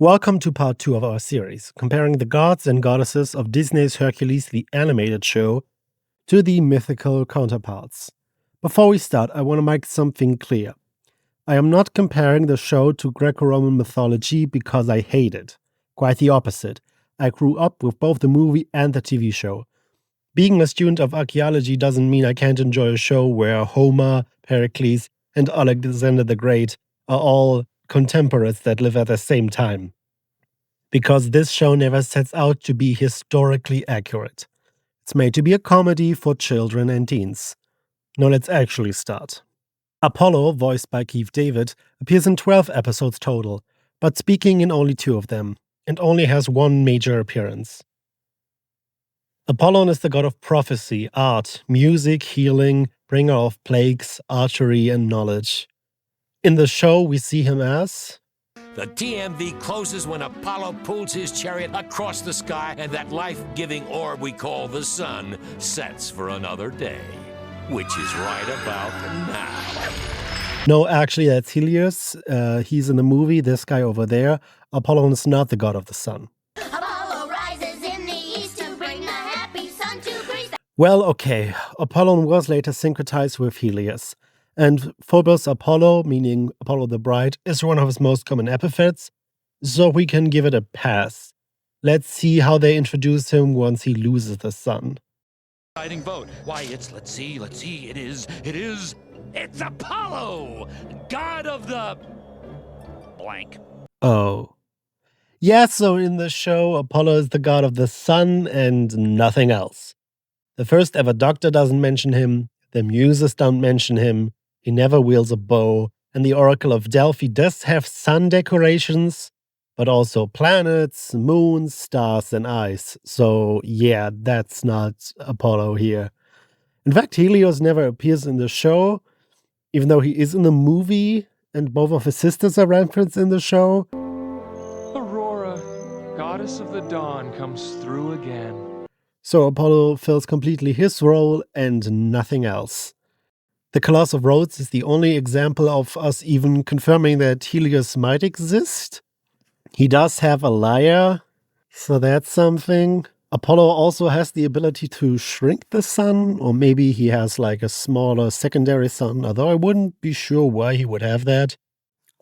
Welcome to part 2 of our series, comparing the gods and goddesses of Disney's Hercules the animated show to the mythical counterparts. Before we start, I want to make something clear. I am not comparing the show to Greco-Roman mythology because I hate it. Quite the opposite. I grew up with both the movie and the TV show. Being a student of archaeology doesn't mean I can't enjoy a show where Homer, Hercules, and Alexander the Great are all contemporaries that live at the same time. Because this show never sets out to be historically accurate. It's made to be a comedy for children and teens. Now let's actually start. Apollo, voiced by Keith David, appears in 12 episodes total, but speaking in only 2 of them, and only has one major appearance. Apollon is the god of prophecy, art, music, healing, bringer of plagues, archery, and knowledge. In the show, we see him as the TMV closes when Apollo pulls his chariot across the sky and that life-giving orb we call the sun sets for another day, which is right about now. No, actually, that's Helios. He's in the movie, this guy over there. Apollon is not the god of the sun. Apollo rises in the east to bring the happy sun to Greece. Well, okay. Apollon was later syncretized with Helios. And Phobos Apollo, meaning Apollo the Bright, is one of his most common epithets, so we can give it a pass. Let's see how they introduce him once he loses the sun. Deciding vote. Why, let's see, it's Apollo, god of the blank. Oh. Yeah, so in the show, Apollo is the god of the sun and nothing else. The first ever doctor doesn't mention him, the muses don't mention him, he never wields a bow, and the Oracle of Delphi does have sun decorations, but also planets, moons, stars, and ice. So yeah, that's not Apollo here. In fact, Helios never appears in the show, even though he is in the movie, and both of his sisters are referenced in the show. Aurora, goddess of the dawn, comes through again. So Apollo fills completely his role and nothing else. The Colossus of Rhodes is the only example of us even confirming that Helios might exist. He does have a lyre, so that's something. Apollo also has the ability to shrink the sun, or maybe he has like a smaller secondary sun, although I wouldn't be sure why he would have that.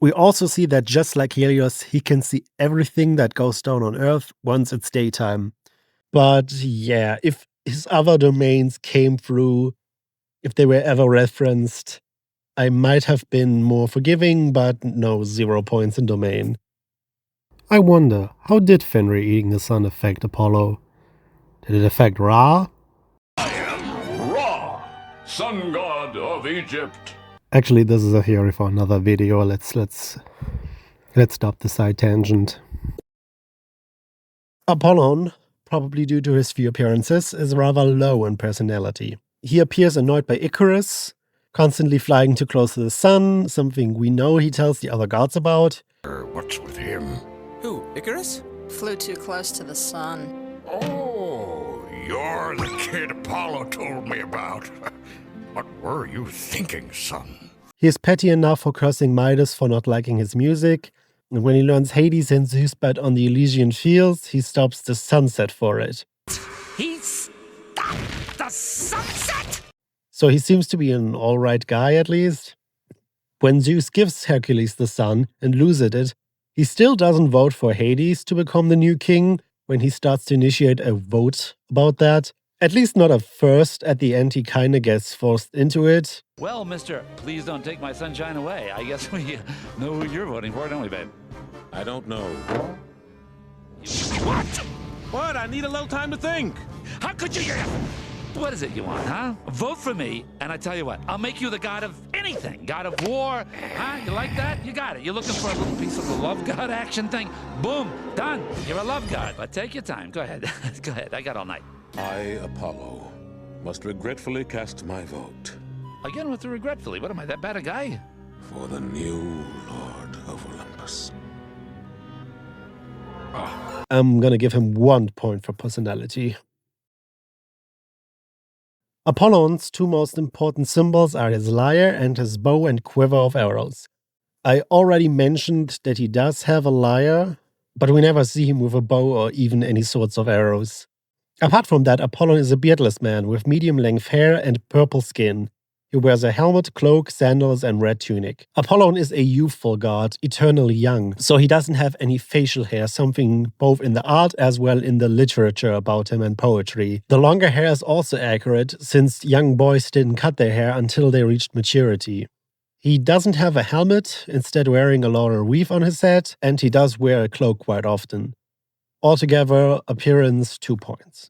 We also see that just like Helios, he can see everything that goes down on Earth once it's daytime. But yeah, if his other domains came through, if they were ever referenced, I might have been more forgiving, but no, 0 points in domain. I wonder, how did Fenrir eating the sun affect Apollo? Did it affect Ra? I am Ra, sun god of Egypt. Actually, this is a theory for another video. Let's stop the side tangent. Apollon, probably due to his few appearances, is rather low in personality. He appears annoyed by Icarus, constantly flying too close to the sun, something we know he tells the other gods about. What's with him? Who, Icarus? Flew too close to the sun. Oh, you're the kid Apollo told me about. What were you thinking, son? He is petty enough for cursing Midas for not liking his music, and when he learns Hades and Zeus bet on the Elysian fields, he stops the sunset for it. He stopped the sunset! So he seems to be an alright guy at least. When Zeus gives Hercules the sun and loses it, he still doesn't vote for Hades to become the new king when he starts to initiate a vote about that. At least not at first, at the end he kinda gets forced into it. Well, mister, please don't take my sunshine away. I guess we know who you're voting for, don't we, babe? I don't know. What? What? I need a little time to think. How could you? What is it you want, huh? Vote for me, and I tell you what, I'll make you the god of anything. God of war, huh? You like that? You got it. You're looking for a little piece of the love god action thing? Boom, done. You're a love god. But take your time. Go ahead. Go ahead. I got all night. I, Apollo, must regretfully cast my vote Again with the regretfully. What am I, that bad a guy? for the new Lord of Olympus. I'm gonna give him 1 point for personality. Apollon's 2 most important symbols are his lyre and his bow and quiver of arrows. I already mentioned that he does have a lyre, but we never see him with a bow or even any sorts of arrows. Apart from that, Apollon is a beardless man with medium-length hair and purple skin. He wears a helmet, cloak, sandals, and red tunic. Apollon is a youthful god, eternally young, so he doesn't have any facial hair, something both in the art as well in the literature about him and poetry. The longer hair is also accurate, since young boys didn't cut their hair until they reached maturity. He doesn't have a helmet, instead wearing a laurel wreath on his head, and he does wear a cloak quite often. Altogether, appearance 2 points.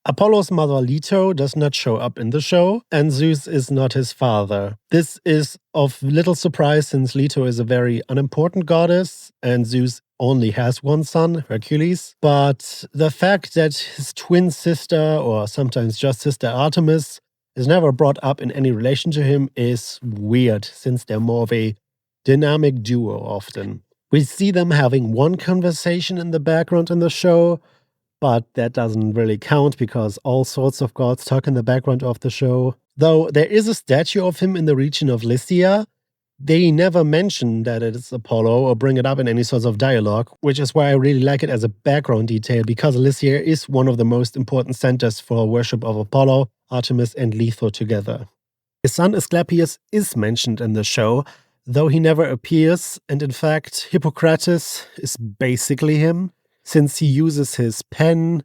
Apollo's mother Leto does not show up in the show, and Zeus is not his father. This is of little surprise since Leto is a very unimportant goddess, and Zeus only has one son, Hercules. But the fact that his twin sister, or sometimes just sister Artemis, is never brought up in any relation to him is weird, since they're more of a dynamic duo often. We see them having one conversation in the background in the show, but that doesn't really count because all sorts of gods talk in the background of the show. Though there is a statue of him in the region of Lycia, they never mention that it is Apollo or bring it up in any sorts of dialogue, which is why I really like it as a background detail, because Lycia is one of the most important centers for worship of Apollo, Artemis, and Leto together. His son Asclepius is mentioned in the show, though he never appears, and in fact, Hippocrates is basically him, since he uses his pen,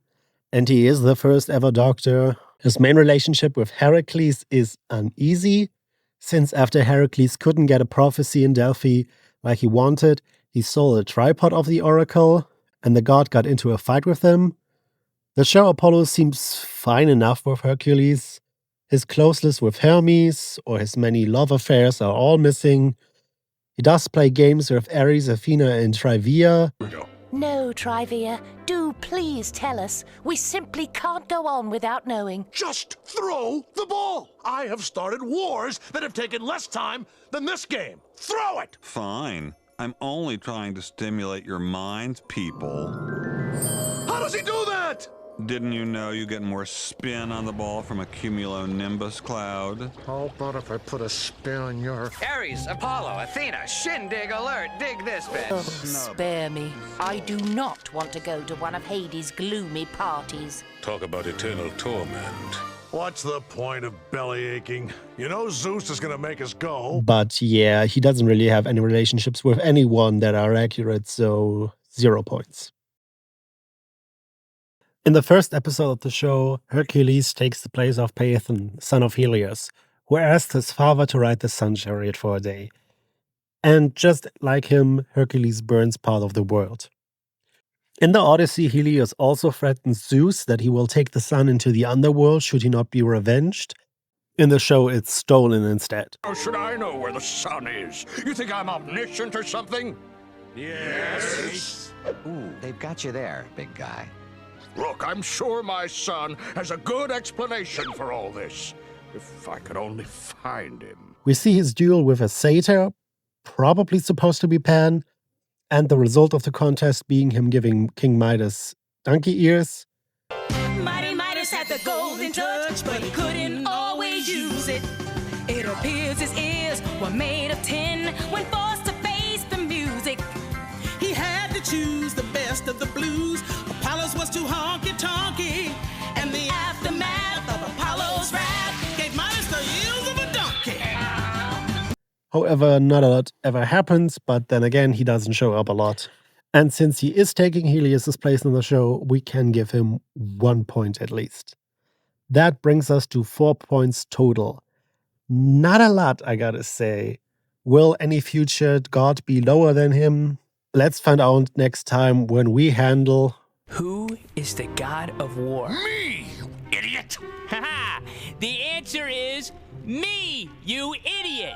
and he is the first ever doctor. His main relationship with Hercules is uneasy, since after Hercules couldn't get a prophecy in Delphi like he wanted, he stole a tripod of the oracle, and the god got into a fight with him. The show Apollo seems fine enough with Hercules. His closeness with Hermes or his many love affairs are all missing. He does play games with Ares, Athena, and Trivia. No, Trivia, do please tell us. We simply can't go on without knowing. Just throw the ball. I have started wars that have taken less time than this game. Throw it! Fine. I'm only trying to stimulate your minds, people. How does he do that? Didn't you know you get more spin on the ball from a cumulonimbus cloud? How about if I put a spin on your... Ares, Apollo, Athena, shindig alert, dig this bit. Oh, spare me. I do not want to go to one of Hades' gloomy parties. Talk about eternal torment. What's the point of belly aching? You know Zeus is gonna make us go. But yeah, he doesn't really have any relationships with anyone that are accurate, so 0 points. In the first episode of the show, Hercules takes the place of Phaethon, son of Helios, who asked his father to ride the sun chariot for a day. And just like him, Hercules burns part of the world. In the Odyssey, Helios also threatens Zeus that he will take the sun into the underworld should he not be revenged. In the show, it's stolen instead. How should I know where the sun is? You think I'm omniscient or something? Yes. Ooh, they've got you there, big guy. Look, I'm sure my son has a good explanation for all this. If I could only find him. We see his duel with a satyr, probably supposed to be Pan, and the result of the contest being him giving King Midas donkey ears. Mighty Midas had the golden touch, but he couldn't always use it. It appears his ears were made of tin when forced to face the music. He had to choose the best of the blues. Apollo's was too honky-tonky, and the aftermath of Apollo's wrath gave Midas the ears of a donkey. However, not a lot ever happens, but then again, he doesn't show up a lot. And since he is taking Helios' place in the show, we can give him 1 point at least. That brings us to 4 points total. Not a lot, I gotta say. Will any future god be lower than him? Let's find out next time when we handle... Who is the god of war? Me, you idiot! Haha! The answer is me, you idiot!